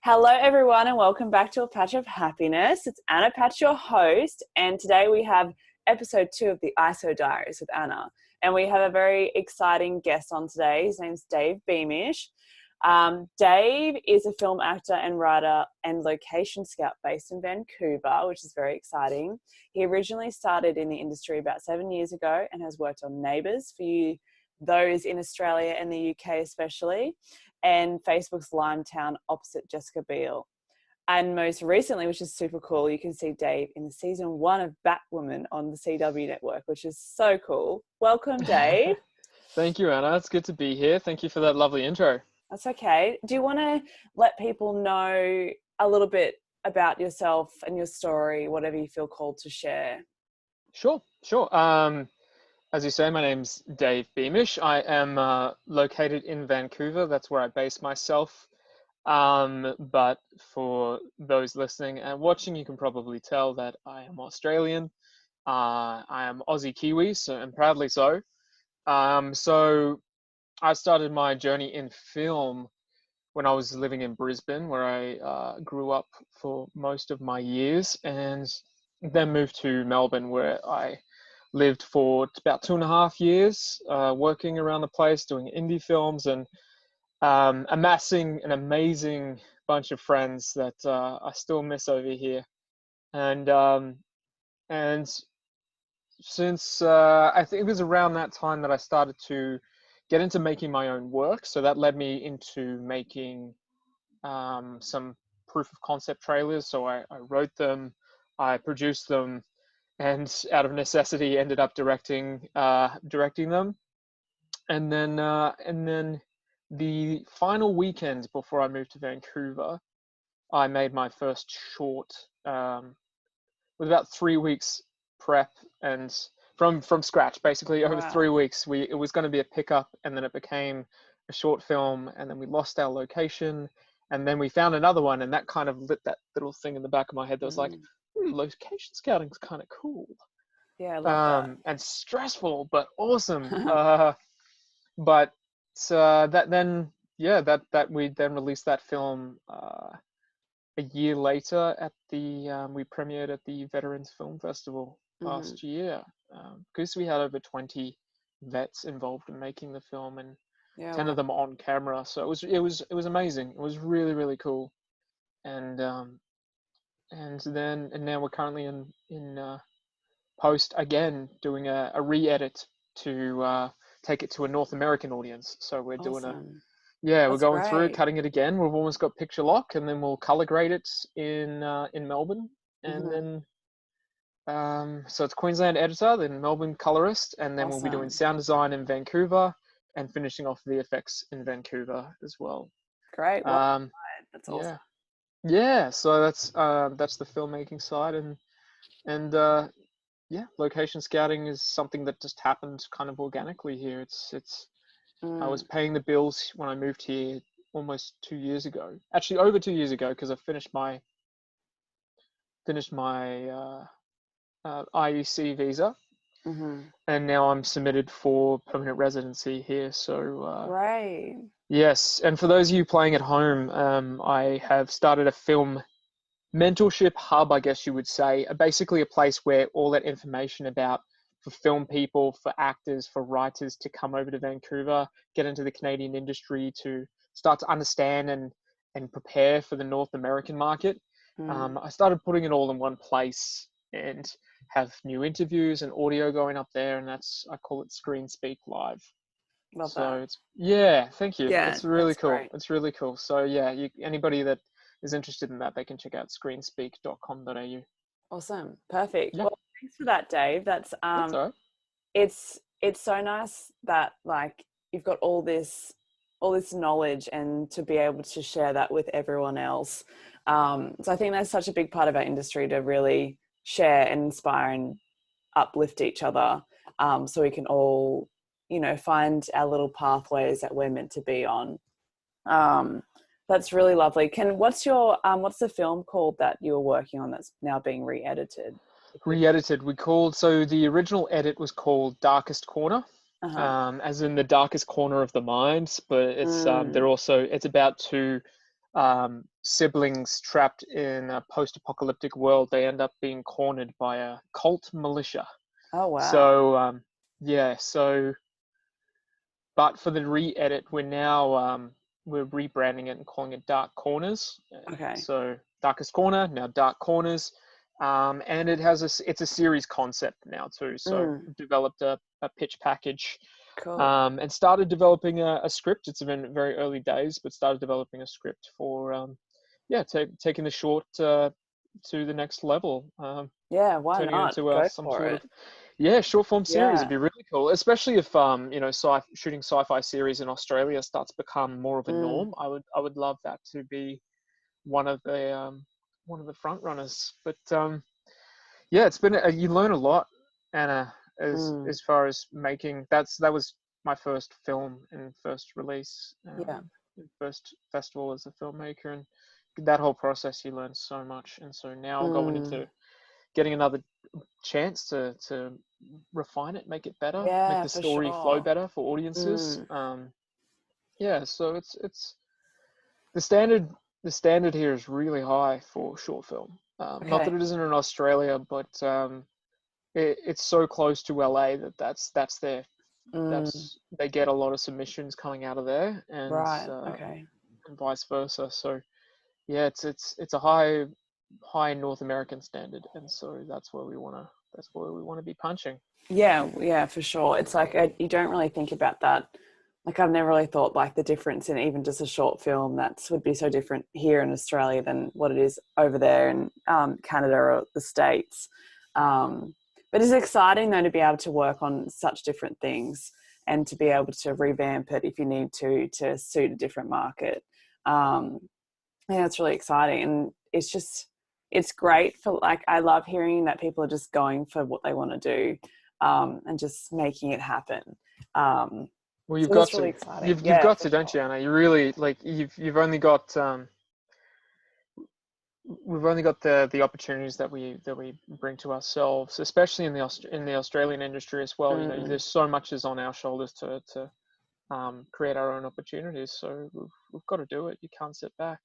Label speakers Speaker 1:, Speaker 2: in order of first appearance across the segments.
Speaker 1: Hello, everyone, and welcome back to A Patch of Happiness. It's Anna Patch, your host, and today we have episode 2 of the ISO Diaries with Anna. And we have a very exciting guest on today. His name's Dave Beamish. Dave is a film actor and writer and location scout based in Vancouver, which is very exciting. He originally started in the industry about 7 years ago and has worked on Neighbours for you, those in Australia and the UK especially, and Facebook's Limetown opposite Jessica Biel. And most recently, which is super cool, you can see Dave in season 1 of Batwoman on the CW network, which is so cool. Welcome, Dave.
Speaker 2: Thank you, Anna. It's good to be here. Thank you for that lovely intro.
Speaker 1: That's okay. Do you want to let people know a little bit about yourself and your story, whatever you feel called to share?
Speaker 2: Sure. As you say, my name's Dave Beamish. I am located in Vancouver. That's where I base myself. But for those listening and watching, you can probably tell that I am Australian. I am Aussie Kiwi, and proudly so. So I started my journey in film when I was living in Brisbane, where I grew up for most of my years, and then moved to Melbourne, where I lived for about 2.5 years, working around the place, doing indie films, and amassing an amazing bunch of friends that I still miss over here. And since I think it was around that time that I started to get into making my own work, so that led me into making some proof of concept trailers. So I wrote them, I produced them, and out of necessity ended up directing them. And then the final weekend before I moved to Vancouver, I made my first short with about 3 weeks prep and from scratch, basically. Over 3 weeks. It was going to be a pickup, and then it became a short film, and then we lost our location, and then we found another one, and that kind of lit that little thing in the back of my head that was like, location scouting is kind of cool.
Speaker 1: Yeah, I love that.
Speaker 2: And stressful, but awesome. But that we then released that film a year later at we premiered at the Veterans Film Festival last year, because we had over 20 vets involved in making the film, and 10 of them on camera. So it was amazing. It was really, really cool. And now we're currently in post again, doing a re-edit to take it to a North American audience. So we're doing we're going through cutting it again. We've almost got picture lock, and then we'll color grade it in Melbourne, and then so it's Queensland editor, then Melbourne colorist, and then we'll be doing sound design in Vancouver and finishing off VFX in Vancouver as well.
Speaker 1: Great. That's awesome.
Speaker 2: Yeah. So that's the filmmaking side, and location scouting is something that just happened kind of organically here. I was paying the bills when I moved here almost 2 years ago. Actually, over 2 years ago, because I finished my IEC visa, and now I'm submitted for permanent residency here. So yes, and for those of you playing at home, I have started a film mentorship hub, I guess you would say, basically a place where all that information for film people, for actors, for writers to come over to Vancouver, get into the Canadian industry, to start to understand and prepare for the North American market. I started putting it all in one place and have new interviews and audio going up there, and I call it Screen Speak Live.
Speaker 1: Love that.
Speaker 2: Thank you.
Speaker 1: Yeah,
Speaker 2: it's really cool.
Speaker 1: Great.
Speaker 2: It's really cool. So anybody that is interested in that, they can check out screenspeak.com.au.
Speaker 1: Awesome. Perfect.
Speaker 2: Yeah.
Speaker 1: Well, thanks for that, Dave. That's
Speaker 2: all right.
Speaker 1: It's so nice that you've got all this knowledge, and to be able to share that with everyone else. So I think that's such a big part of our industry, to really share and inspire and uplift each other, so we can all, find our little pathways that we're meant to be on. That's really lovely. What's the film called that you were working on that's now being re-edited?
Speaker 2: So the original edit was called Darkest Corner, as in the darkest corner of the mind, but it's it's about two siblings trapped in a post-apocalyptic world. They end up being cornered by a cult militia.
Speaker 1: Oh, wow.
Speaker 2: So yeah, so but for the re-edit, we're rebranding it and calling it Dark Corners.
Speaker 1: Okay.
Speaker 2: So Darkest Corner, now Dark Corners. And it's a series concept now too. So we've developed a pitch package,
Speaker 1: Cool.
Speaker 2: and started developing a script. It's been very early days, but started developing a script for taking the short to the next level.
Speaker 1: Yeah, why
Speaker 2: Turning it
Speaker 1: not?
Speaker 2: into
Speaker 1: Go
Speaker 2: some
Speaker 1: for
Speaker 2: sort
Speaker 1: it.
Speaker 2: of short form series would
Speaker 1: Yeah.
Speaker 2: be really cool, especially if shooting sci-fi series in Australia starts to become more of a norm. I would love that to be one of the front runners. But yeah, it's been you learn a lot, Anna, as far as making. That was my first film and first release,
Speaker 1: Yeah.
Speaker 2: first festival as a filmmaker, and that whole process you learn so much. And so now going into getting another chance to refine it, make it better, make
Speaker 1: Yeah,
Speaker 2: the
Speaker 1: for
Speaker 2: story flow
Speaker 1: sure.
Speaker 2: better for audiences. Yeah, so it's the standard. The standard here is really high for short film. Not that
Speaker 1: Okay.
Speaker 2: it isn't in Australia, but it's so close to LA that's their they get a lot of submissions coming out of there,
Speaker 1: Right. Okay.
Speaker 2: and vice versa. So yeah, it's a high North American standard, and so that's where we wanna be punching.
Speaker 1: Yeah, yeah, for sure. It's like you don't really think about that. Like I've never really thought like the difference in even just a short film that would be so different here in Australia than what it is over there in Canada or the States. But it's exciting though to be able to work on such different things and to be able to revamp it if you need to suit a different market. Um, yeah, it's really exciting, and it's great for like I love hearing that people are just going for what they want to do, and just making it happen.
Speaker 2: Well, you've
Speaker 1: So
Speaker 2: got
Speaker 1: that's really
Speaker 2: to.
Speaker 1: exciting.
Speaker 2: You've
Speaker 1: Yeah,
Speaker 2: got
Speaker 1: for
Speaker 2: to, don't
Speaker 1: sure.
Speaker 2: you, Anna? You really like you've only got we've only got the opportunities that we bring to ourselves, especially in the Australian industry as well. You know,
Speaker 1: Mm,
Speaker 2: there's so much is on our shoulders to create our own opportunities. So we've got to do it. You can't sit back.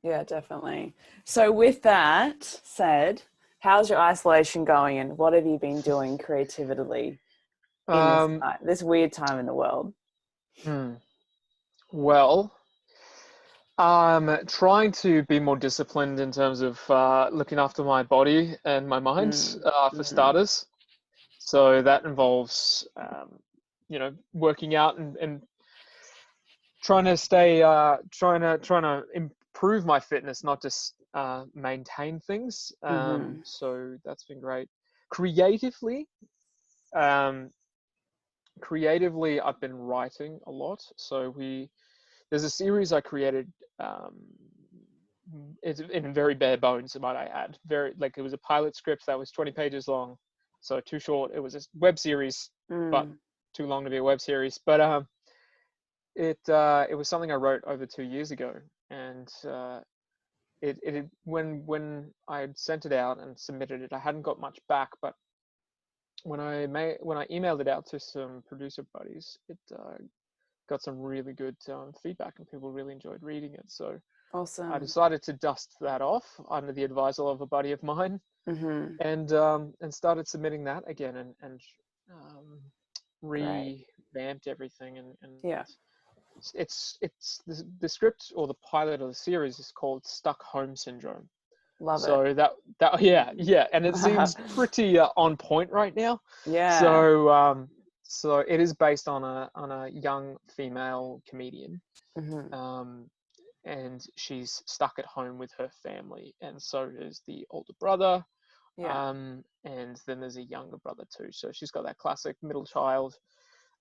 Speaker 1: yeah, definitely. So with that said, how's your isolation going, and what have you been doing creatively in
Speaker 2: Um,
Speaker 1: this weird time in the world?
Speaker 2: hmm. Well, I'm trying to be more disciplined in terms of looking after my body and my mind,
Speaker 1: Mm,
Speaker 2: for
Speaker 1: mm,
Speaker 2: starters. So that involves, working out and trying to stay, trying to improve my fitness, not just maintain things.
Speaker 1: mm-hmm.
Speaker 2: So that's been great. Creatively, um, creatively, I've been writing a lot. So there's a series I created. Um, it's in very bare bones, might I add. Very like it was a pilot script that was 20 pages long, so too short. It was a web series, but
Speaker 1: Mm,
Speaker 2: too long to be a web series. But it was something I wrote over 2 years ago, and when I had sent it out and submitted it, I hadn't got much back. But when I emailed it out to some producer buddies, it got some really good feedback, and people really enjoyed reading it. So I
Speaker 1: awesome.
Speaker 2: decided to dust that off under the advisal of a buddy of mine,
Speaker 1: Mm-hmm.
Speaker 2: and started submitting that again, and um,
Speaker 1: Great.
Speaker 2: revamped everything, and
Speaker 1: Yeah.
Speaker 2: it's the script or the pilot of the series is called Stockholm Syndrome.
Speaker 1: Love it.
Speaker 2: So that yeah, and it seems pretty on point right now.
Speaker 1: Yeah.
Speaker 2: So it is based on a young female comedian,
Speaker 1: Mm-hmm.
Speaker 2: um, and she's stuck at home with her family, and so is the older brother,
Speaker 1: Yeah.
Speaker 2: and then there's a younger brother too. So she's got that classic middle child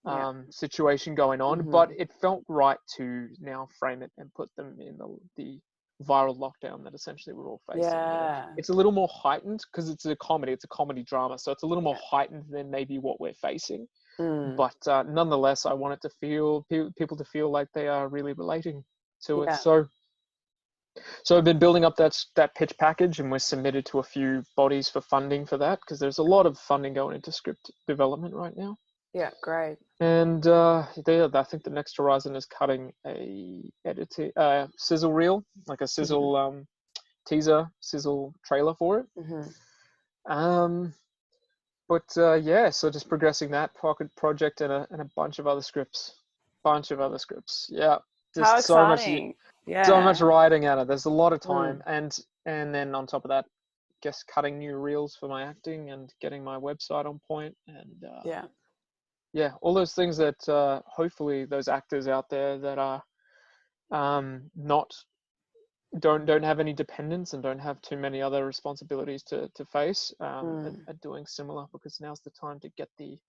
Speaker 1: Yeah.
Speaker 2: situation going on, but
Speaker 1: Mm-hmm.
Speaker 2: it felt right to now frame it and put them in the viral lockdown that essentially we're all facing. You know,
Speaker 1: Yeah.
Speaker 2: it's a little more heightened because it's a comedy, it's a comedy drama, so it's a little more
Speaker 1: Yeah.
Speaker 2: heightened than maybe what we're facing.
Speaker 1: Mm.
Speaker 2: But nonetheless, I wanted to feel people to feel like they are really relating to it.
Speaker 1: Yeah.
Speaker 2: So I've been building up that pitch package, and we're submitted to a few bodies for funding for that because there's a lot of funding going into script development right now.
Speaker 1: Yeah, great.
Speaker 2: And I think the next horizon is cutting a sizzle reel, like a
Speaker 1: Hmm.
Speaker 2: sizzle teaser, sizzle trailer for it.
Speaker 1: Hmm.
Speaker 2: Um, but yeah, so just progressing that pocket project and a bunch of other scripts. Yeah,
Speaker 1: How
Speaker 2: just
Speaker 1: exciting.
Speaker 2: so much
Speaker 1: Yeah.
Speaker 2: writing, Anna. There's a lot of time,
Speaker 1: Mm.
Speaker 2: and then on top of that, guess cutting new reels for my acting and getting my website on point, and
Speaker 1: Yeah.
Speaker 2: yeah, all those things that hopefully those actors out there that are not don't have any dependents and don't have too many other responsibilities to face
Speaker 1: Mm.
Speaker 2: are doing similar, because now's the time to get the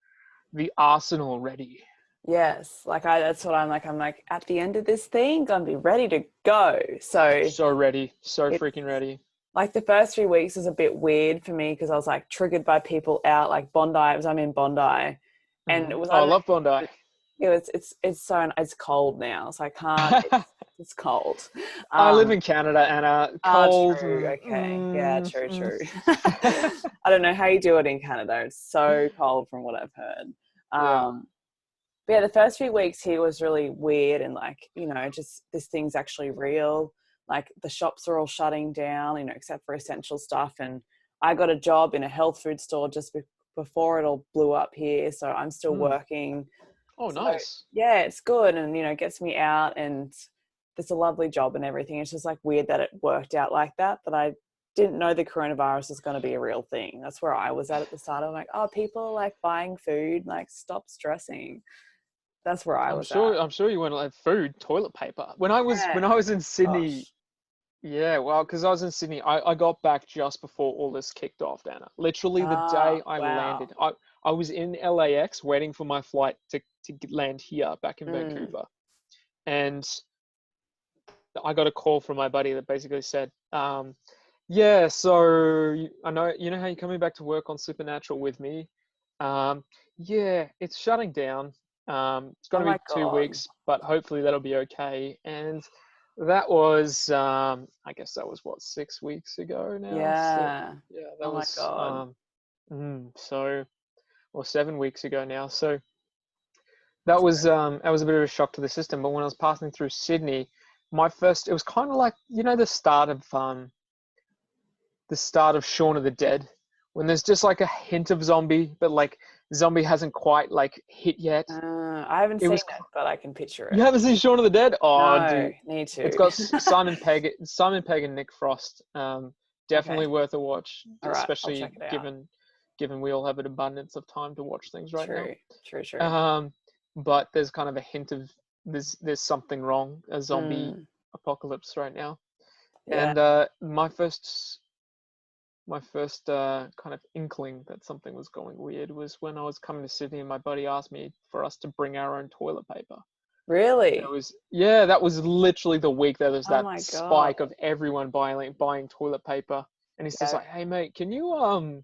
Speaker 2: arsenal ready.
Speaker 1: Yes. Like that's what I'm like, at the end of this thing, gonna be ready to go. So
Speaker 2: So ready, so
Speaker 1: it's
Speaker 2: freaking ready.
Speaker 1: like the first 3 weeks was a bit weird for me because I was like triggered by people out like Bondi. I'm in Bondi, and it was
Speaker 2: Oh, I
Speaker 1: I don't
Speaker 2: love
Speaker 1: know.
Speaker 2: Bondi.
Speaker 1: It's cold now, so I can't. It's cold.
Speaker 2: I live
Speaker 1: Um,
Speaker 2: in Canada, Anna. Cold.
Speaker 1: True. Okay. Yeah, true, true. I don't know how you do it in Canada. It's so cold from what I've heard.
Speaker 2: Yeah.
Speaker 1: But yeah, the first few weeks here was really weird and like, just this thing's actually real. Like the shops are all shutting down, except for essential stuff. And I got a job in a health food store just before it all blew up here. So I'm still
Speaker 2: Mm.
Speaker 1: working.
Speaker 2: Oh,
Speaker 1: So
Speaker 2: nice.
Speaker 1: yeah, it's good and, it gets me out and it's a lovely job and everything. It's just like weird that it worked out like that. But I didn't know the coronavirus was going to be a real thing. That's where I was at the start. I'm like, oh, people are like buying food, like stop stressing. That's where I was at.
Speaker 2: I'm sure you went like food, toilet paper. When I was in Sydney,
Speaker 1: Gosh.
Speaker 2: yeah, well, because I was in Sydney, I got back just before all this kicked off, Dana. Literally the
Speaker 1: Ah,
Speaker 2: day I
Speaker 1: wow.
Speaker 2: landed. I was in LAX waiting for my flight to land here back in
Speaker 1: Mm.
Speaker 2: Vancouver. And I got a call from my buddy that basically said, yeah, so I know, you know how you're coming back to work on Supernatural with me? Um, yeah, it's shutting down. It's
Speaker 1: Oh
Speaker 2: going to
Speaker 1: my
Speaker 2: be two
Speaker 1: God.
Speaker 2: weeks, but hopefully that'll be okay. And that was, I guess that was what, 6 weeks ago now?
Speaker 1: Yeah.
Speaker 2: Yeah, that
Speaker 1: Oh my
Speaker 2: was,
Speaker 1: God.
Speaker 2: so, or 7 weeks ago now. So that was a bit of a shock to the system. But when I was passing through Sydney, it was kind of like, the start of Shaun of the Dead, when there's just like a hint of zombie, but like zombie hasn't quite like hit yet.
Speaker 1: I haven't
Speaker 2: It
Speaker 1: seen
Speaker 2: was.
Speaker 1: it, but I can picture
Speaker 2: You
Speaker 1: it.
Speaker 2: haven't seen Shaun of the Dead? Oh,
Speaker 1: No,
Speaker 2: dude,
Speaker 1: need
Speaker 2: it's
Speaker 1: to.
Speaker 2: got Simon Pegg and Nick Frost.
Speaker 1: Okay.
Speaker 2: Definitely worth a watch,
Speaker 1: All right. I'll check
Speaker 2: especially
Speaker 1: it out.
Speaker 2: given we all have an abundance of time to watch things right now.
Speaker 1: True. True, true.
Speaker 2: Um, but there's kind of a hint of there's something wrong, a zombie
Speaker 1: Mm.
Speaker 2: apocalypse right now.
Speaker 1: Yeah.
Speaker 2: And my first kind of inkling that something was going weird was when I was coming to Sydney and my buddy asked me for us to bring our own toilet paper. And it
Speaker 1: Really?
Speaker 2: was, yeah, that was literally the week that there's
Speaker 1: Oh
Speaker 2: that
Speaker 1: my God.
Speaker 2: spike of everyone buying toilet paper. And he's just
Speaker 1: Yeah.
Speaker 2: like, hey mate, can you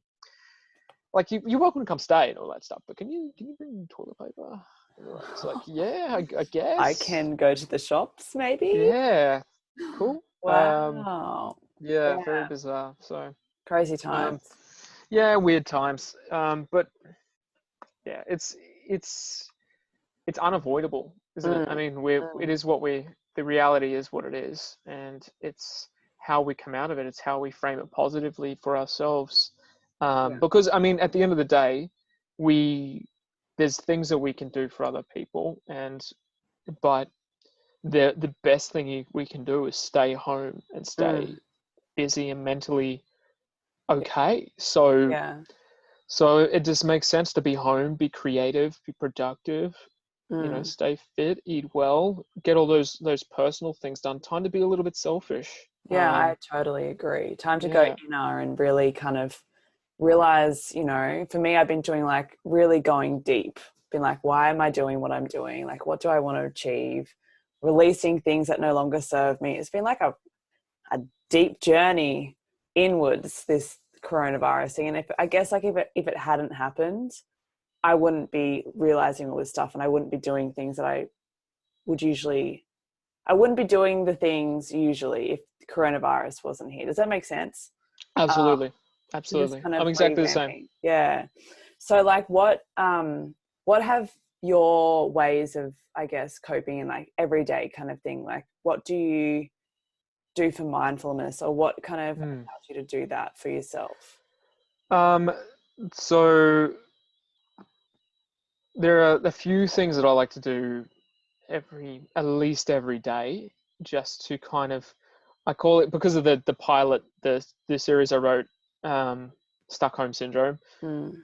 Speaker 2: like you're welcome to come stay and all that stuff, but can you bring toilet paper? And we're just like, yeah, I
Speaker 1: I
Speaker 2: guess.
Speaker 1: can go to the shops, maybe.
Speaker 2: Yeah, cool.
Speaker 1: Wow.
Speaker 2: Yeah, very
Speaker 1: Yeah.
Speaker 2: bizarre. So
Speaker 1: Crazy
Speaker 2: um
Speaker 1: times.
Speaker 2: yeah, weird times. But yeah, it's it's unavoidable, isn't it? I
Speaker 1: Mm.
Speaker 2: mean, it
Speaker 1: Mm.
Speaker 2: is the reality is what it is, and it's how we come out of it. It's how we frame it positively for ourselves.
Speaker 1: Yeah.
Speaker 2: Because I mean, at the end of the day, we there's things that we can do for other people, but the best thing we can do is stay home and
Speaker 1: Mm.
Speaker 2: stay busy and mentally
Speaker 1: Yeah.
Speaker 2: okay. So
Speaker 1: Yeah.
Speaker 2: so it just makes sense to be home, be creative, be productive,
Speaker 1: Mm.
Speaker 2: stay fit, eat well, get all those personal things done. Time to be a little bit selfish.
Speaker 1: Yeah, I totally agree. Time to go
Speaker 2: Yeah,
Speaker 1: inner and really kind of realize, for me, I've been doing like really going deep, been like, why am I doing what I'm doing? Like, what do I want to achieve? Releasing things that no longer serve me. It's been like a deep journey inwards, this coronavirus thing. And I guess like if it hadn't happened, I wouldn't be realizing all this stuff and I wouldn't be doing things that would usually, I wouldn't be doing the things usually if coronavirus wasn't here. Does that make sense?
Speaker 2: absolutely,
Speaker 1: So just
Speaker 2: absolutely.
Speaker 1: kind
Speaker 2: I'm
Speaker 1: of
Speaker 2: exactly the same.
Speaker 1: revamping. Yeah. So like what what have your ways of, I guess, coping in like everyday kind of thing? Like, what do you do for mindfulness, or what kind of allows you to do that for yourself?
Speaker 2: So there are a few things that I like to do at least every day, just to kind of, I call it, because of the pilot, the series I wrote, Stockholm Syndrome.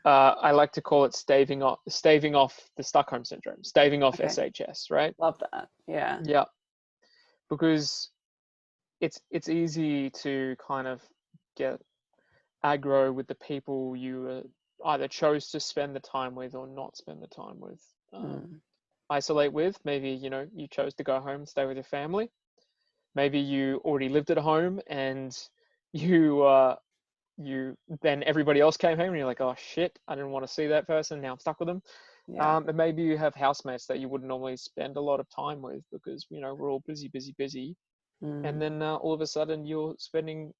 Speaker 2: I like to call it staving off the Stockholm Syndrome, staving off
Speaker 1: Okay.
Speaker 2: SHS, right?
Speaker 1: Love that. Yeah.
Speaker 2: Yeah, because it's easy to kind of get aggro with the people you either chose to spend the time with or not spend the time with. Isolate with. Maybe, you chose to go home and stay with your family. Maybe you already lived at home and you then everybody else came home and you're like, oh shit, I didn't want to see that person, now I'm stuck with them.
Speaker 1: Yeah.
Speaker 2: And maybe you have housemates that you wouldn't normally spend a lot of time with because we're all busy, and then all of a sudden you're spending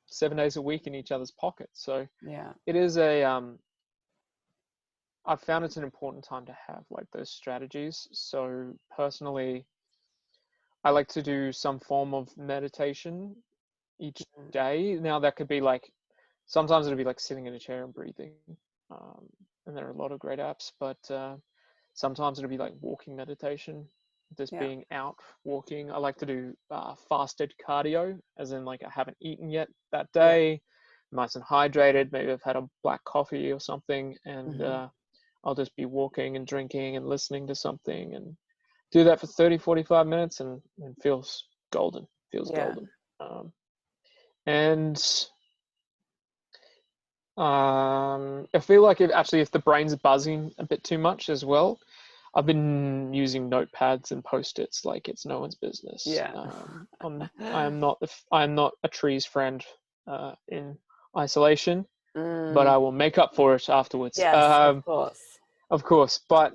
Speaker 2: 7 days a week in each other's pockets. So
Speaker 1: Yeah.
Speaker 2: it is I've found it's an important time to have like those strategies. So personally, I like to do some form of meditation each day. Now that could be like, sometimes it'll be like sitting in a chair and breathing. And there are a lot of great apps, but sometimes it'll be like walking meditation, just being out walking. I like to do fasted cardio, as in like I haven't eaten yet that day, nice and hydrated. Maybe I've had a black coffee or something, and I'll just be walking and drinking and listening to something, and do that for 30, 45 minutes, and feels golden. And I feel like if the brain's buzzing a bit too much as well, I've been using notepads and post-its like it's no one's business.
Speaker 1: Yeah.
Speaker 2: I'm not a tree's friend in isolation, but I will make up for it afterwards.
Speaker 1: Yes, of course.
Speaker 2: Of course, but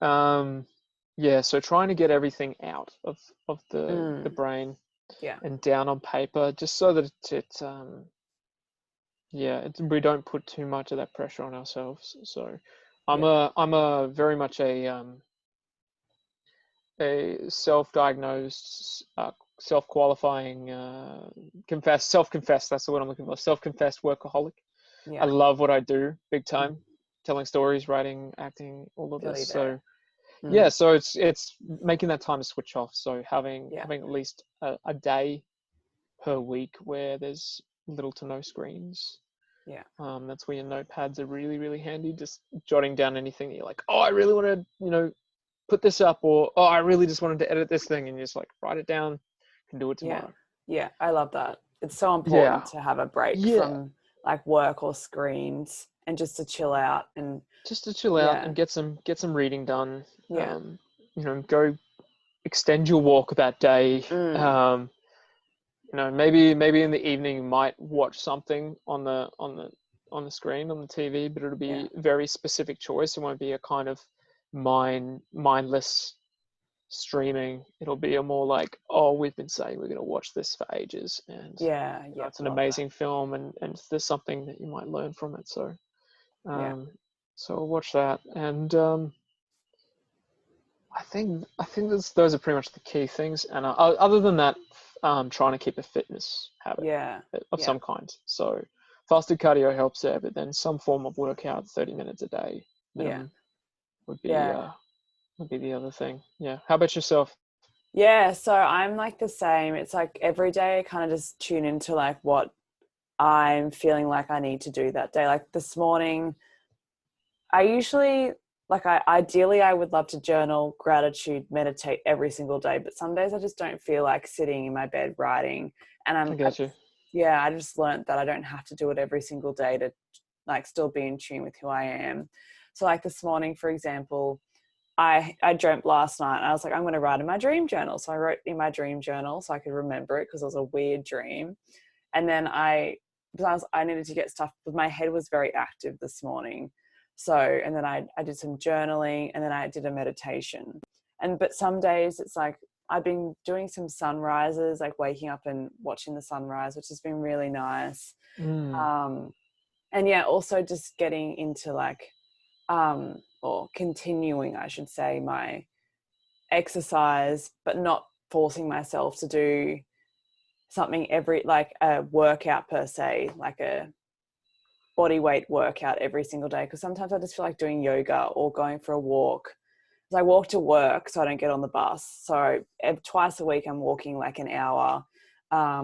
Speaker 2: yeah. So trying to get everything out of the brain, and down on paper, just so that we don't put too much of that pressure on ourselves. So I'm a very much a self-diagnosed, self-qualifying, self-confessed, that's the word I'm looking for, self-confessed workaholic. I love what I do, big time, telling stories, writing, acting, all of this. So so it's making that time to switch off. So having at least a day per week where there's little to no screens. That's where your notepads are really, really handy. Just jotting down anything that you're like, oh, I really want to, put this up, or oh, I really just wanted to edit this thing, and you just like write it down. Can do it tomorrow.
Speaker 1: Yeah, I love that. It's so important to have a break from like work or screens, and just to chill out and
Speaker 2: get some reading done. Go extend your walk that day. Maybe in the evening you might watch something on the screen on the TV, but it'll be a very specific choice. It won't be a kind of mindless streaming. It'll be a more like, oh, we've been saying we're going to watch this for ages, and it's an amazing film, and there's something that you might learn from it. So so I'll watch that, and I think those are pretty much the key things. And other than that, trying to keep a fitness habit of some kind. So fasted cardio helps there, but then some form of workout, 30 minutes a day minimum, would be the other thing. Yeah. How about yourself?
Speaker 1: Yeah, so I'm like the same. It's like every day I kind of just tune into like what I'm feeling like I need to do that day. Like this morning, I usually ideally I would love to journal, gratitude, meditate every single day, but some days I just don't feel like sitting in my bed writing. And I just learned that I don't have to do it every single day to like still be in tune with who I am. So like this morning, for example, I dreamt last night and I was like, I'm going to write in my dream journal. So I wrote in my dream journal so I could remember it because it was a weird dream. And then I needed to get stuff, but my head was very active this morning. So, and then I did some journaling, and then I did a meditation. But some days it's like, I've been doing some sunrises, like waking up and watching the sunrise, which has been really nice. And also just getting into like or continuing, I should say, my exercise, but not forcing myself to do something like a workout per se, like a body weight workout every single day. Because sometimes I just feel like doing yoga or going for a walk. I walk to work so I don't get on the bus. So twice a week I'm walking like an hour,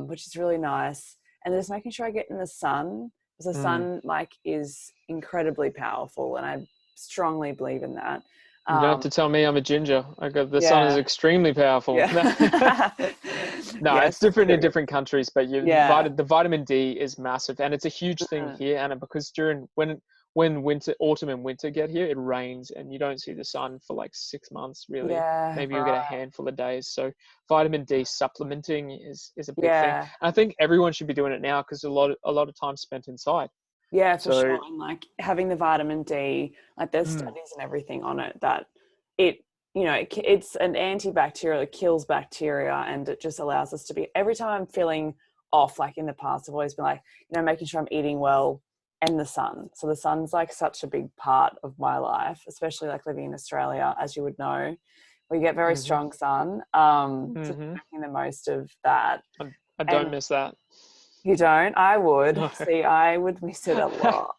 Speaker 1: which is really nice. And just making sure I get in the sun, because the sun like is incredibly powerful, and I strongly believe in that.
Speaker 2: You don't have to tell me I'm a ginger. The sun is
Speaker 1: Yeah.
Speaker 2: extremely powerful.
Speaker 1: Yeah.
Speaker 2: No,
Speaker 1: Yes,
Speaker 2: it's different in
Speaker 1: true.
Speaker 2: different countries, but
Speaker 1: Yeah.
Speaker 2: the vitamin D is massive, and it's a huge thing here, Anna, because when autumn and winter get here, it rains and you don't see the sun for like 6 months, really.
Speaker 1: Yeah.
Speaker 2: Maybe you'll get a
Speaker 1: Right.
Speaker 2: handful of days. So vitamin D supplementing is a big thing.
Speaker 1: Yeah.
Speaker 2: And I think everyone should be doing it now because a lot of time spent inside.
Speaker 1: Yeah, for
Speaker 2: So
Speaker 1: sure. And like having the vitamin D, like there's studies and everything on it that it, it's an antibacterial, it kills bacteria, and it just allows us to be, every time I'm feeling off, like in the past, I've always been like, making sure I'm eating well, and the sun. So the sun's like such a big part of my life, especially like living in Australia, as you would know, we get very
Speaker 2: hmm
Speaker 1: strong sun. So
Speaker 2: hmm
Speaker 1: making the most of that.
Speaker 2: I don't
Speaker 1: And
Speaker 2: miss that.
Speaker 1: you don't? I would.
Speaker 2: No.
Speaker 1: See, I would miss it a lot.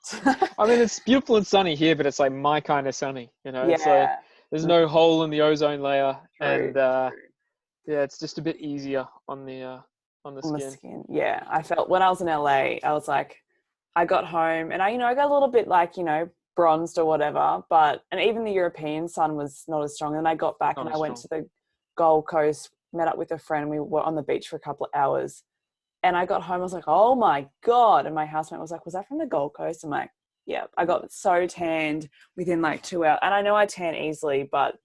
Speaker 2: I mean, it's beautiful and sunny here, but it's like my kind of sunny. It's like
Speaker 1: Yeah.
Speaker 2: there's no hole in the ozone layer,
Speaker 1: True.
Speaker 2: and yeah, it's just a bit easier on the
Speaker 1: On the
Speaker 2: skin.
Speaker 1: skin. Yeah. I felt when I was in LA, I was like, I got home and I got a little bit like, bronzed or whatever, and even the European sun was not as strong. And I got back
Speaker 2: Not
Speaker 1: and I
Speaker 2: as
Speaker 1: went
Speaker 2: strong.
Speaker 1: to the Gold Coast, met up with a friend. We were on the beach for a couple of hours, and I got home, I was like, oh my God. And my housemate was like, was that from the Gold Coast? I'm like, yeah. I got so tanned within like 2 hours. And I know I tan easily, but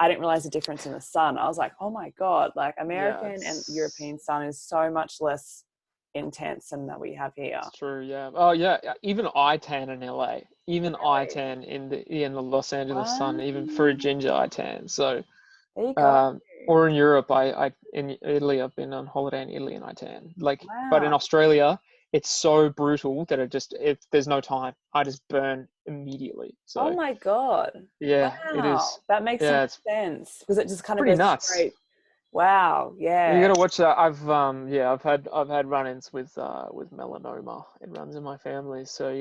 Speaker 1: I didn't realize the difference in the sun. I was like, oh my God, like
Speaker 2: Yeah,
Speaker 1: American and European sun is so much less intense than that we have here.
Speaker 2: it's true. Yeah. Oh yeah. Even I tan in LA. Even I
Speaker 1: Really?
Speaker 2: tan in the Los Angeles sun.
Speaker 1: Wow.
Speaker 2: Even for a ginger, I tan. So
Speaker 1: There you go.
Speaker 2: or in Europe, I in Italy, I've been on holiday in Italy and I tan. But in
Speaker 1: Wow.
Speaker 2: Australia, it's so brutal that if there's no time, I just burn immediately.
Speaker 1: Oh
Speaker 2: So
Speaker 1: my God.
Speaker 2: yeah, it is.
Speaker 1: Wow. That makes so
Speaker 2: Yeah,
Speaker 1: much
Speaker 2: it's
Speaker 1: sense because it just kind of
Speaker 2: pretty
Speaker 1: goes
Speaker 2: nuts.
Speaker 1: straight. Wow.
Speaker 2: You
Speaker 1: Yeah.
Speaker 2: gotta watch that. I've had run-ins with melanoma. It runs in my family, so
Speaker 1: Yeah.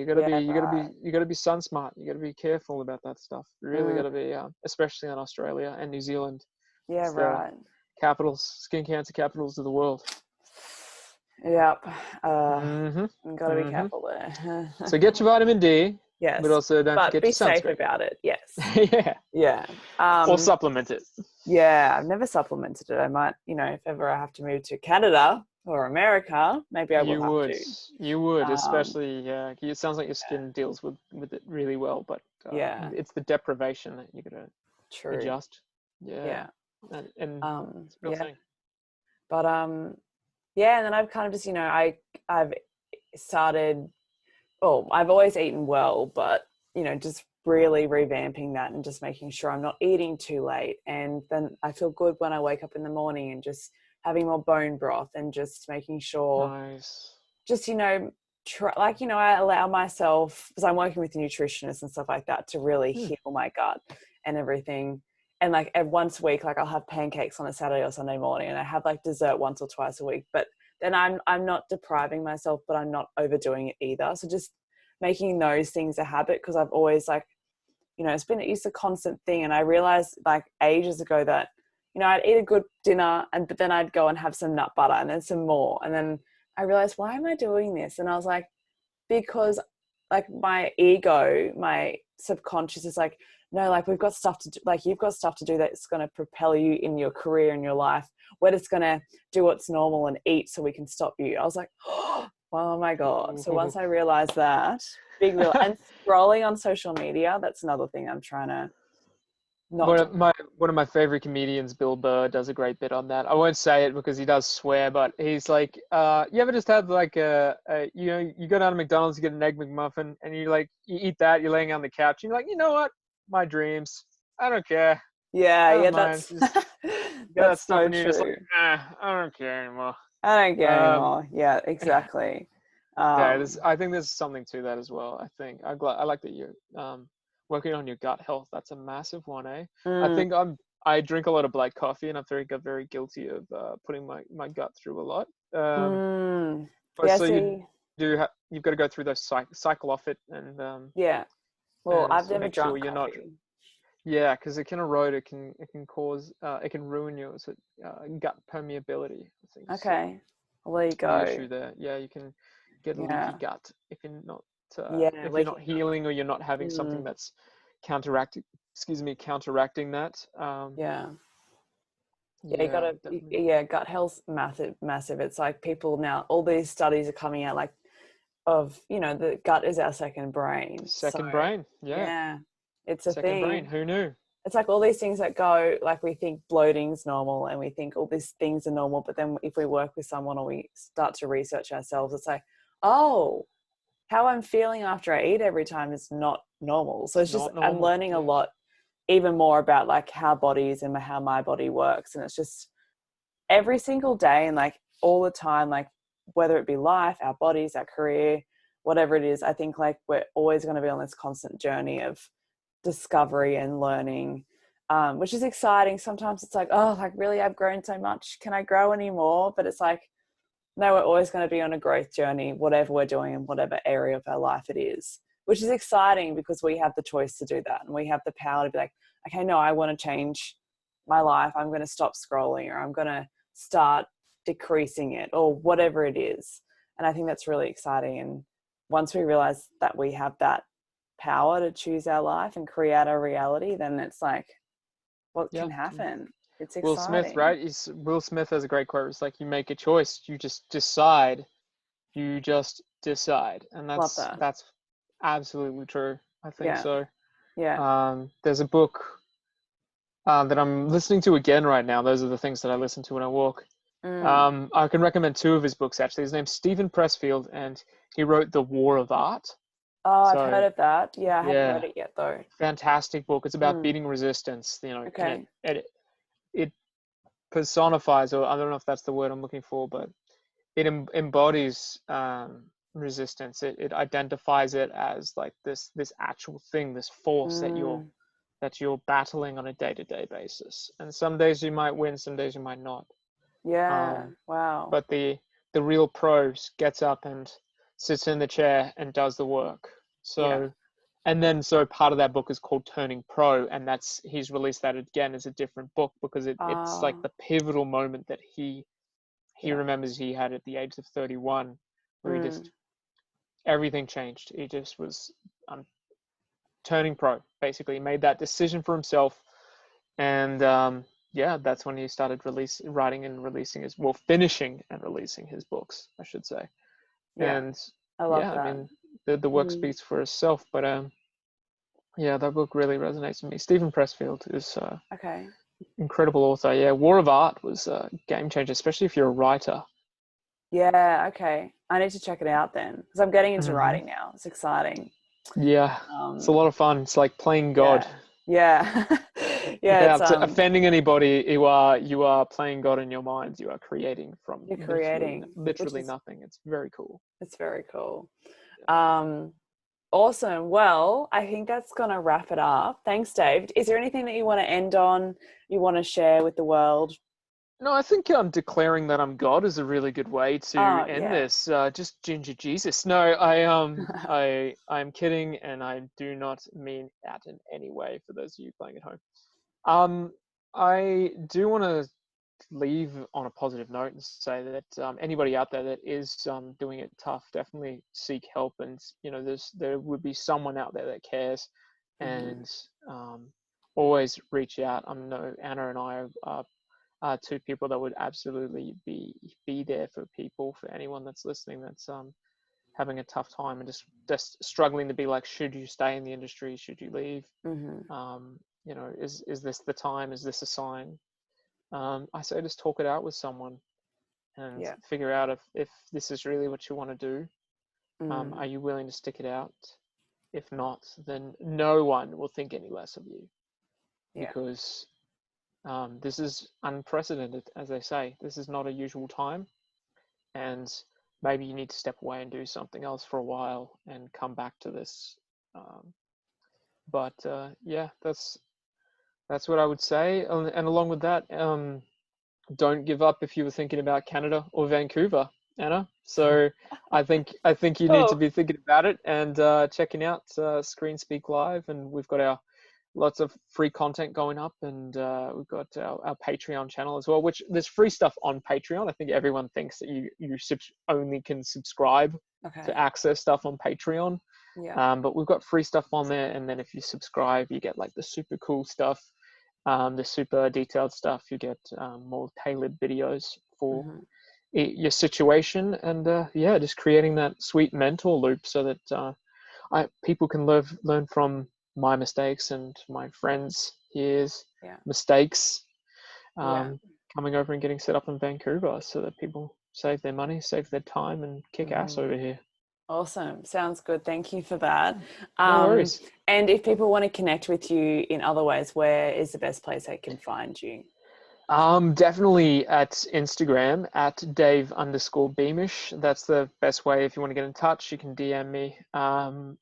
Speaker 1: Right.
Speaker 2: you gotta be sun smart. You gotta be careful about that stuff. You really
Speaker 1: Mm,
Speaker 2: gotta be, especially in Australia and New Zealand.
Speaker 1: yeah.
Speaker 2: It's the
Speaker 1: Right.
Speaker 2: skin cancer capitals of the world.
Speaker 1: Yep.
Speaker 2: hmm
Speaker 1: Got to be
Speaker 2: hmm
Speaker 1: careful there.
Speaker 2: So get your vitamin D, but
Speaker 1: Yes.
Speaker 2: also don't
Speaker 1: But
Speaker 2: forget
Speaker 1: be
Speaker 2: your
Speaker 1: safe
Speaker 2: sunscreen.
Speaker 1: about it. Yes.
Speaker 2: Yeah,
Speaker 1: Yeah.
Speaker 2: or supplement it.
Speaker 1: Yeah. I've never supplemented it. I might, if ever I have to move to Canada or America, maybe I will
Speaker 2: You
Speaker 1: have
Speaker 2: would,
Speaker 1: to. Um,
Speaker 2: especially, yeah. It sounds like your skin deals with it really well, but
Speaker 1: yeah.
Speaker 2: it's the deprivation that you gotta
Speaker 1: True.
Speaker 2: adjust. Yeah,
Speaker 1: Yeah.
Speaker 2: and it's a real
Speaker 1: Yeah.
Speaker 2: thing.
Speaker 1: But yeah, and then I've kind of just, I've started, oh, I've always eaten well, but, just really revamping that and just making sure I'm not eating too late. And then I feel good when I wake up in the morning and just having more bone broth and just making sure,
Speaker 2: Nice.
Speaker 1: just, I allow myself, because I'm working with nutritionists and stuff like that, to really
Speaker 2: Hmm.
Speaker 1: heal my gut and everything. And like once a week, like I'll have pancakes on a Saturday or Sunday morning, and I have like dessert once or twice a week. But then I'm not depriving myself, but I'm not overdoing it either. So just making those things a habit, because I've always like, it's a constant thing. And I realized like ages ago that, I'd eat a good dinner but then I'd go and have some nut butter and then some more. And then I realized, why am I doing this? And I was like, because like my ego, my subconscious is like, no, like we've got stuff to do, like you've got stuff to do that's going to propel you in your career and your life. We're just going to do what's normal and eat so we can stop you. I was like, oh my God. So once I realized that, and scrolling on social media, that's another thing I'm trying to not do.
Speaker 2: One of my favorite comedians, Bill Burr, does a great bit on that. I won't say it because he does swear, but he's like, you ever just had like you go down to McDonald's, you get an egg McMuffin, and you eat that, you're laying on the couch, and you're like, you know what, my dreams, I don't care, I
Speaker 1: Yeah,
Speaker 2: don't mind.
Speaker 1: that's
Speaker 2: Just you got that
Speaker 1: that's
Speaker 2: stuff,
Speaker 1: so
Speaker 2: and you're just like,
Speaker 1: true.
Speaker 2: I don't care anymore.
Speaker 1: I don't care
Speaker 2: Um,
Speaker 1: anymore. Yeah, exactly.
Speaker 2: yeah,
Speaker 1: Um,
Speaker 2: I think there's something to that as well. I think I like that you working on your gut health, that's a massive one, eh? I
Speaker 1: Mm,
Speaker 2: think I drink a lot of black coffee, and I'm very guilty of putting my gut through a lot. Um,
Speaker 1: mm.
Speaker 2: but
Speaker 1: Yeah,
Speaker 2: so you
Speaker 1: see,
Speaker 2: you've got to go through those cycle off it,
Speaker 1: yeah. Well,
Speaker 2: and
Speaker 1: I've never
Speaker 2: make sure
Speaker 1: drunk
Speaker 2: you're not.
Speaker 1: coffee.
Speaker 2: Yeah, because it can erode, it can cause, it can ruin your gut permeability. I think is
Speaker 1: Okay. Well, there you
Speaker 2: the
Speaker 1: go.
Speaker 2: issue there. Yeah, you can get a leaky
Speaker 1: Yeah.
Speaker 2: gut if you're not
Speaker 1: Yeah,
Speaker 2: if you're
Speaker 1: leaky
Speaker 2: not
Speaker 1: gut.
Speaker 2: healing, or you're not having something
Speaker 1: Mm,
Speaker 2: that's counteracting that.
Speaker 1: yeah. Yeah, you
Speaker 2: Yeah,
Speaker 1: gotta,
Speaker 2: definitely.
Speaker 1: yeah, gut health's massive, massive. It's like people now, all these studies are coming out like of, the gut is our second brain. So,
Speaker 2: Second brain. Yeah,
Speaker 1: yeah, it's a
Speaker 2: second brain.
Speaker 1: thing.
Speaker 2: Who knew?
Speaker 1: It's like all these things that go, like we think bloating's normal and we think all these things are normal. But then if we work with someone or we start to research ourselves, it's like, oh, how I'm feeling after I eat every time is not normal. So
Speaker 2: It's
Speaker 1: it's just,
Speaker 2: not
Speaker 1: I'm
Speaker 2: normal.
Speaker 1: learning a
Speaker 2: Yeah.
Speaker 1: lot even more about like how bodies and how my body works. And it's just every single day and like all the time, like whether it be life, our bodies, our career, whatever it is, I think like we're always going to be on this constant journey of discovery and learning, which is exciting. Sometimes it's like, oh, like really, I've grown so much. Can I grow anymore? But it's like, no, we're always going to be on a growth journey, whatever we're doing in whatever area of our life it is, which is exciting because we have the choice to do that. And we have the power to be like, okay, no, I want to change my life. I'm going to stop scrolling, or I'm going to start decreasing it, or whatever it is. And I think that's really exciting. And once we realize that we have that power to choose our life and create our reality, then it's like, what
Speaker 2: Yeah.
Speaker 1: can happen? It's
Speaker 2: Will Smith,
Speaker 1: exciting.
Speaker 2: right? Will Smith has a great quote. It's like, you make a choice, you just decide, and
Speaker 1: Love
Speaker 2: that's
Speaker 1: that.
Speaker 2: that's absolutely true. I think
Speaker 1: Yeah.
Speaker 2: so.
Speaker 1: Yeah.
Speaker 2: There's a book that I'm listening to again right now. Those are the things that I listen to when I walk.
Speaker 1: Mm.
Speaker 2: I can recommend two of his books actually. His name's Stephen Pressfield, and he wrote The War of Art.
Speaker 1: Oh, I've heard
Speaker 2: So
Speaker 1: of that. Yeah, I haven't read
Speaker 2: yeah,
Speaker 1: it yet though.
Speaker 2: fantastic book. It's about
Speaker 1: Mm.
Speaker 2: beating resistance, and
Speaker 1: Okay.
Speaker 2: it personifies, or I don't know if that's the word I'm looking for, but it embodies resistance. It identifies it as like this actual thing, this force
Speaker 1: Mm.
Speaker 2: that you're battling on a day-to-day basis. And some days you might win, some days you might not.
Speaker 1: Yeah.
Speaker 2: Um,
Speaker 1: Wow.
Speaker 2: but the real pro gets up and sits in the chair and does the work.
Speaker 1: Yeah.
Speaker 2: So, and then so part of that book is called Turning Pro, and he's released that again as a different book, because it's like
Speaker 1: Oh,
Speaker 2: the pivotal moment that he
Speaker 1: yeah.
Speaker 2: remembers he had at the age of 31, where
Speaker 1: Mm.
Speaker 2: everything changed. He just was turning pro, basically. He made that decision for himself. And yeah, that's when he started writing and releasing finishing and releasing his books, I should say.
Speaker 1: Yeah.
Speaker 2: And
Speaker 1: I love
Speaker 2: yeah, I
Speaker 1: that.
Speaker 2: mean, the work
Speaker 1: Mm.
Speaker 2: speaks for itself. But yeah, that book really resonates with me. Stephen Pressfield is
Speaker 1: Okay.
Speaker 2: incredible author. Yeah, War of Art was a game changer, especially if you're a writer.
Speaker 1: Yeah. Okay. I need to check it out then because I'm getting into
Speaker 2: Hmm.
Speaker 1: writing now. It's exciting.
Speaker 2: Yeah, it's a
Speaker 1: Um,
Speaker 2: lot of fun. It's like playing God.
Speaker 1: yeah. Yeah. Yeah. It's,
Speaker 2: Without offending anybody, you are playing God in your mind. You are creating from
Speaker 1: you're
Speaker 2: literally
Speaker 1: creating, which
Speaker 2: literally
Speaker 1: is,
Speaker 2: nothing. It's very cool.
Speaker 1: it's very cool.
Speaker 2: Yeah.
Speaker 1: Um, Awesome. Well, I think that's going to wrap it up. Thanks, Dave. Is there anything that you want to end on, you want to share with the world?
Speaker 2: No, I think declaring that I'm God is a really good way to
Speaker 1: Oh,
Speaker 2: end
Speaker 1: yeah.
Speaker 2: this. Just ginger Jesus. No, I'm kidding, and I do not mean that in any way. For those of you playing at home, um, I do want to leave on a positive note and say that anybody out there that is doing it tough, definitely seek help. And there would be someone out there that cares,
Speaker 1: Hmm.
Speaker 2: and always reach out. I know Anna and I are two people that would absolutely be there for people, for anyone that's listening, that's having a tough time and just struggling to be like, should you stay in the industry? Should you leave?
Speaker 1: Hmm.
Speaker 2: Is this the time? Is this a sign? I say just talk it out with someone and
Speaker 1: Yeah.
Speaker 2: figure out if this is really what you want to do. Are
Speaker 1: Mm.
Speaker 2: you willing to stick it out? If not, then no one will think any less of you,
Speaker 1: Yeah.
Speaker 2: because this is unprecedented, as they say. This is not a usual time, and maybe you need to step away and do something else for a while and come back to this. Um, But yeah, that's what I would say. And along with that, don't give up if you were thinking about Canada or Vancouver, Anna. So I think you need to
Speaker 1: Cool.
Speaker 2: be thinking about it and checking out Screen Speak Live. And we've got our lots of free content going up, and we've got our Patreon channel as well, which there's free stuff on Patreon. I think everyone thinks that you only can subscribe to
Speaker 1: Okay.
Speaker 2: access stuff on Patreon.
Speaker 1: Yeah.
Speaker 2: But we've got free stuff on there, and then if you subscribe, you get like the super cool stuff, the super detailed stuff. You get more tailored videos for
Speaker 1: Hmm.
Speaker 2: your situation, and yeah, just creating that sweet mentor loop so that people can learn from my mistakes and my friends here's
Speaker 1: Yeah.
Speaker 2: mistakes,
Speaker 1: Yeah.
Speaker 2: coming over and getting set up in Vancouver so that people save their money, save their time, and kick ass
Speaker 1: Hmm.
Speaker 2: over here.
Speaker 1: Awesome. Sounds good. Thank you for that.
Speaker 2: No
Speaker 1: Um,
Speaker 2: worries.
Speaker 1: and if people want to connect with you in other ways, where is the best place they can find you?
Speaker 2: Definitely at Instagram at Dave_Beamish. That's the best way. If you want to get in touch, you can DM me. And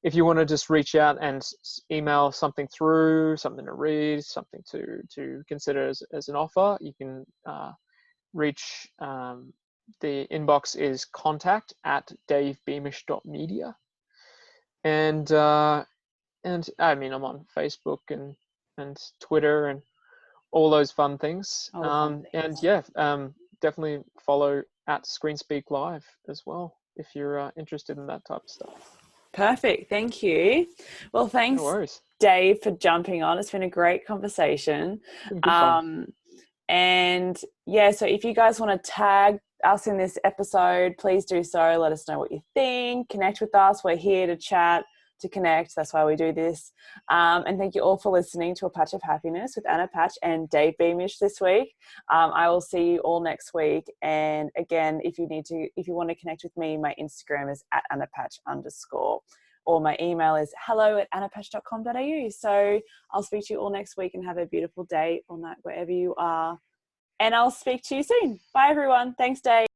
Speaker 2: if you want to just reach out and email something through, something to read, something to consider as an offer, you can reach. The inbox is contact@davebeamish.media. And I mean, I'm on Facebook and Twitter and all those fun things.
Speaker 1: All the fun
Speaker 2: And
Speaker 1: things.
Speaker 2: yeah, definitely follow at ScreenSpeak Live as well if you're interested in that type of stuff.
Speaker 1: Perfect. Thank you. Well,
Speaker 2: No
Speaker 1: thanks,
Speaker 2: worries.
Speaker 1: Dave, for jumping on. It's been a great conversation.
Speaker 2: It's been good fun.
Speaker 1: Um, and yeah, so if you guys want to tag us in this episode, please do so. Let us know what you think. Connect with us. We're here to chat, to connect. That's why we do this. And thank you all for listening to A Patch of Happiness with Anna Patch and Dave Beamish this week. I will see you all next week. And again, if you want to connect with me, my Instagram is @AnnaPatch_, or my email is hello@annapatch.com.au. So I'll speak to you all next week, and have a beautiful day or night wherever you are. And I'll speak to you soon. Bye, everyone. Thanks, Dave.